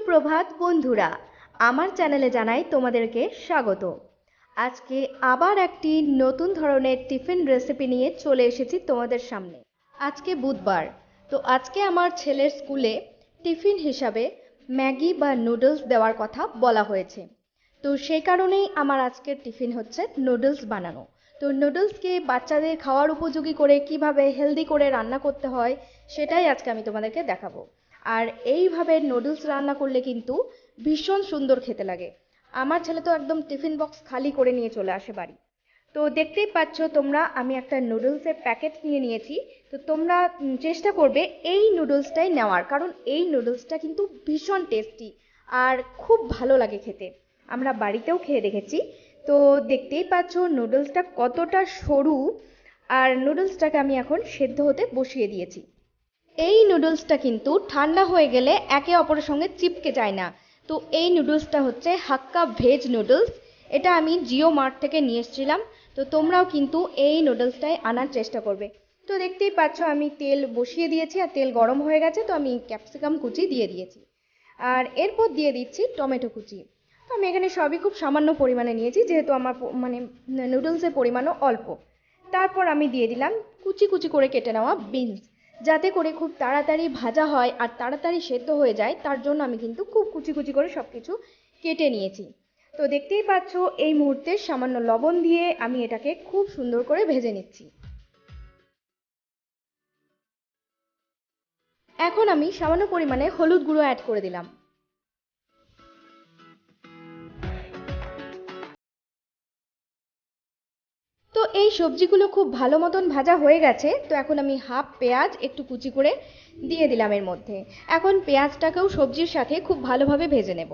সুপ্রভাত বন্ধুরা, আমার চ্যানেলে জানাই তোমাদেরকে স্বাগত। আজকে আবার একটি নতুন ধরনের টিফিন রেসিপি নিয়ে চলে এসেছি তোমাদের সামনে। আজকে বুধবার, তো আজকে আমার ছেলের স্কুলে টিফিন হিসাবে ম্যাগি বা নুডলস দেওয়ার কথা বলা হয়েছে। তো সেই কারণেই আমার আজকের টিফিন হচ্ছে নুডলস বানানো। তো নুডলসকে বাচ্চাদের খাওয়ার উপযোগী করে কিভাবে হেলদি করে রান্না করতে হয় সেটাই আজকে আমি তোমাদেরকে দেখাবো। আর এইভাবে নুডলস রান্না করলে কিন্তু ভীষণ সুন্দর খেতে লাগে। আমার ছেলে তো একদম টিফিন বক্স খালি করে নিয়ে চলে আসে বাড়ি। তো দেখতেই পাচ্ছ তোমরা, আমি একটা নুডলসের প্যাকেট নিয়ে নিয়েছি। তো তোমরা চেষ্টা করবে এই নুডলসটাই নেওয়ার, কারণ এই নুডলসটা কিন্তু ভীষণ টেস্টি আর খুব ভালো লাগে খেতে। আমরা বাড়িতেও খেয়ে দেখেছি। তো দেখতেই পাচ্ছ নুডলসটা কতটা সরু, আর নুডলসটাকে আমি এখন সেদ্ধ হতে বসিয়ে দিয়েছি। এই নুডলসটা কিন্তু ঠান্ডা হয়ে গেলে একে অপরের সঙ্গে চিপকে যায় না। তো এই নুডলসটা হচ্ছে হাক্কা ভেজ নুডলস। এটা আমি জিও মার্ট থেকে নিয়ে এসেছিলাম। তো তোমরাও কিন্তু এই নুডলসটাই আনার চেষ্টা করবে। তো দেখতেই পাচ্ছ আমি তেল বসিয়ে দিয়েছি, আর তেল গরম হয়ে গেছে। তো আমি ক্যাপসিকাম কুচি দিয়ে দিয়েছি, আর এরপর দিয়ে দিচ্ছি টমেটো কুচি। তো আমি এখানে সবই খুব সামান্য পরিমাণে নিয়েছি, যেহেতু আমার নুডলসের পরিমাণও অল্প। তারপর আমি দিয়ে দিলাম কুচি কুচি করে কেটে নেওয়া বিনস, যাতে করে খুব তাড়াতাড়ি ভাজা হয় আর তাড়াতাড়ি সেদ্ধ হয়ে যায়, তার জন্য আমি কিন্তু খুব কুচি কুচি করে সব কিছু কেটে নিয়েছি। তো দেখতেই পাচ্ছ এই মুহূর্তে সামান্য লবণ দিয়ে আমি এটাকে খুব সুন্দর করে ভেজে নিচ্ছি। এখন আমি সামান্য পরিমাণে হলুদ গুঁড়ো অ্যাড করে দিলাম। তো এই সবজিগুলো খুব ভালো মতন ভাজা হয়ে গেছে। তো এখন আমি হাফ পেঁয়াজ একটু কুচি করে দিয়ে দিলাম এর মধ্যে। এখন পেঁয়াজটাকেও সবজির সাথে খুব ভালোভাবে ভেজে নেব।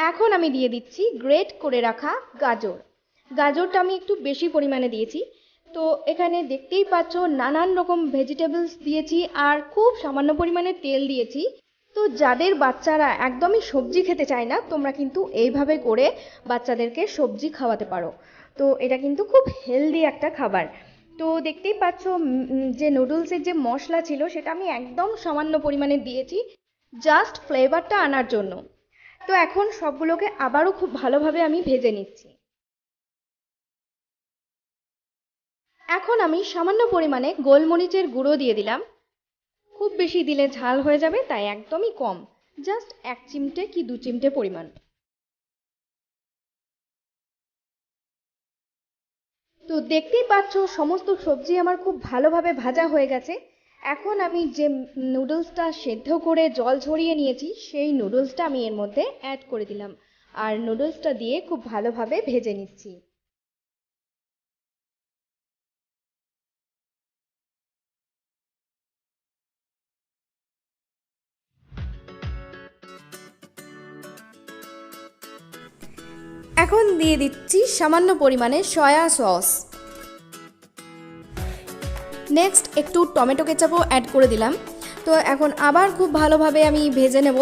এখন আমি দিয়ে দিচ্ছি গ্রেট করে রাখা গাজর। গাজরটা আমি একটু বেশি পরিমাণে দিয়েছি। তো এখানে দেখতেই পাচ্ছ নানান রকম ভেজিটেবলস দিয়েছি আর খুব সামান্য পরিমাণে তেল দিয়েছি। তো যাদের বাচ্চারা একদমই সবজি খেতে চায় না, তোমরা কিন্তু এইভাবে করে বাচ্চাদেরকে সবজি খাওয়াতে পারো। তো এটা কিন্তু খুব হেলদি একটা খাবার। তো দেখতেই পাচ্ছ যে নুডলসের যে মশলা ছিল সেটা আমি একদম সামান্য পরিমাণে দিয়েছি, জাস্ট ফ্লেভারটা আনার জন্য। তো এখন সবগুলোকে আবারও খুব ভালোভাবে আমি ভেজে নিচ্ছি। এখন আমি সামান্য পরিমাণে গোলমরিচের গুঁড়ো দিয়ে দিলাম। খুব বেশি দিলে ঝাল হয়ে যাবে, তাই একদমই কম, জাস্ট 1 চিমটে কি 2 চিমটে পরিমাণ। তো দেখতেই পাচ্ছ সমস্ত সবজি আমার খুব ভালোভাবে ভাজা হয়ে গেছে। এখন আমি যে নুডলসটা সেদ্ধ করে জল ঝরিয়ে নিয়েছি সেই নুডলসটা আমি এর মধ্যে অ্যাড করে দিলাম, আর নুডলসটা দিয়ে খুব ভালোভাবে ভেজে নিচ্ছি। এখন দিয়ে দিচ্ছি সামান্য পরিমাণে সয়া সস। নেক্সট একটু টমেটো কেচাপও অ্যাড করে দিলাম। তো এখন আবার খুব ভালোভাবে আমি ভেজে নেব।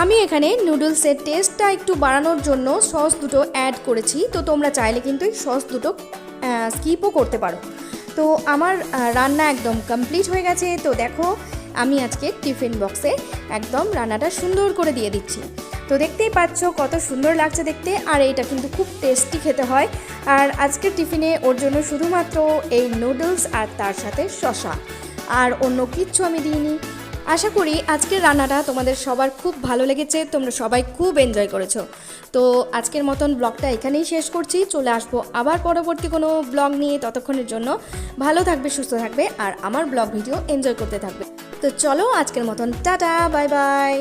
আমি এখানে নুডলসের টেস্টটা একটু বাড়ানোর জন্য সস দুটো অ্যাড করেছি। তো তোমরা চাইলে কিন্তু এই সস দুটো স্কিপও করতে পারো। তো আমার রান্না একদম কমপ্লিট হয়ে গেছে। তো দেখো আমি আজকে টিফিন বক্সে একদম রান্নাটা সুন্দর করে দিয়ে দিচ্ছি। তো দেখতেই পাচ্ছ কত সুন্দর লাগছে দেখতে, আর এটা কিন্তু খুব টেস্টি খেতে হয়। আর আজকের টিফিনে ওর জন্য শুধুমাত্র এই নুডলস আর তার সাথে শসা, আর অন্য কিচ্ছু আমি দিইনি। আশা করি আজকের রান্নাটা তোমাদের সবার খুব ভালো লেগেছে, তোমরা সবাই খুব এনজয় করেছো। তো আজকের মতন ব্লগটা এখানেই শেষ করছি। চলে আসবো আবার পরবর্তী কোনো ব্লগ নিয়ে। ততক্ষণের জন্য ভালো থাকবে, সুস্থ থাকবে, আর আমার ব্লগ ভিডিও এনজয় করতে থাকবে। তো চলো আজকের মতন টাটা, বাই বাই।